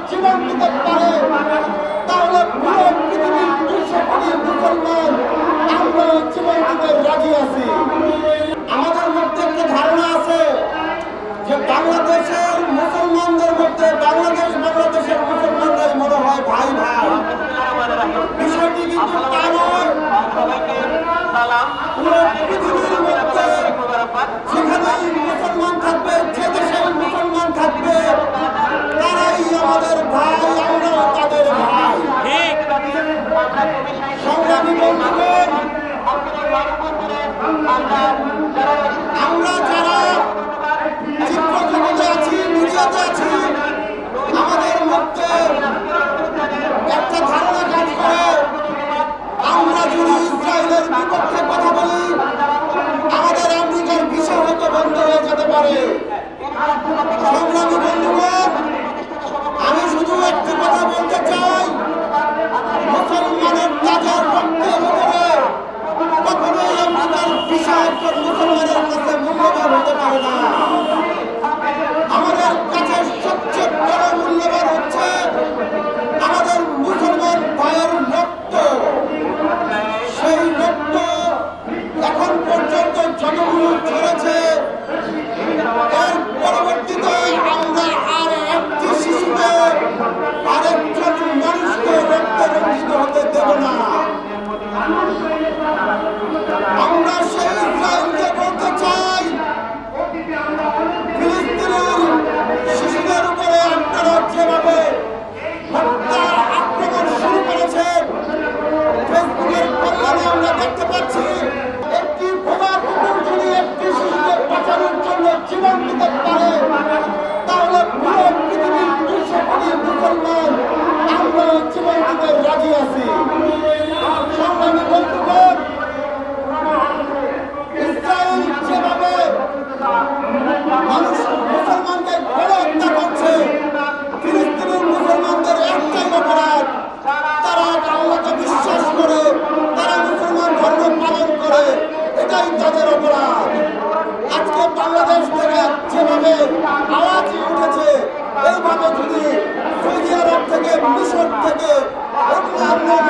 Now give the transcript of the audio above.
জীবন দিতে পারে তাহলে পুরো পৃথিবীর 200 কোটি মুসলমান আমরা জীবন দিতে রাজি আছি। আমাদের মধ্যে একটা ধারণা আছে যে বাংলাদেশের মুসলমানদের মধ্যে বাংলাদেশের মুসলমানদের মনে হয় ভাই ভাই। বিষয়টি কিন্তু তা নয়। পুরো পৃথিবীর মধ্যে যেখানেই মুসলমান থাকবে, যে দেশে মুসলমান থাকবে, তারাই আমাদের ভাই, আমরাও তাদের ভাই। সংগ্রামী বন্ধুগণ, আমরা যারা চিত্রজগতে আছি, মিডিয়াতে আছি, আমাদের মধ্যে একটা ধারণা কাজ করে আমরা যদি ইসরায়েলের বিপক্ষে কথা বলি আমাদের আমেরিকার ভিসা হয়তো বন্ধ হয়ে যেতে পারে। সংগ্রামী বন্ধুগণ, আমি শুধু একটি কথা বলতে চাই, মুসলমানের তাজার রক্তের উপরে কখনোই আমেরিকার ভিসা একজন মুসলমানের কাছে মূল্যবান হতে পারে না। আমাদের কাছে সবচেয়ে বড় মূল্যবান হচ্ছে আমাদের মুসলমান ভাইয়ের রক্ত। সেই রক্ত এখন পর্যন্ত যতগুলো ঝরেছে, এর পরবর্তীতে আমরা আর একটি শিশুকে আরেকজন মানুষকে রক্তে রঞ্জিত হতে দেব না। আমরা সেই ইসরায়েলকে বলতে চাই, ফিলিস্তিনের শিশুদের উপরে আপনারা যেভাবে হত্যার আক্রমণ শুরু করেছেন, ফেসবুকের কল্যাণে আমরা দেখতে পাচ্ছি একটি বোমা কুকুর যদি একটি শিশুকে বাঁচানোর জন্য জীবন দিতে পারে তাহলে পুরো পৃথিবীর 200 কোটি মুসলমান আমরা জীবন দিতে রাজি আছি। সংগ্রামী বন্ধুগণ, ইসরায়েল যেভাবে মানুষ মুসলমানকে গড়ে হত্যা করছে, ফিলিস্তিনের মুসলমানদের একটাই অপরাধ, তারা আল্লাহকে বিশ্বাস করে, তারা মুসলমান ধর্ম পালন করে, এটাই তাদের অপরাধ। আজকে বাংলাদেশ থেকে যেভাবে আওয়াজ উঠেছে, এইভাবে যদি সৌদি আরব থেকে, মিশর থেকে, অন্যান্য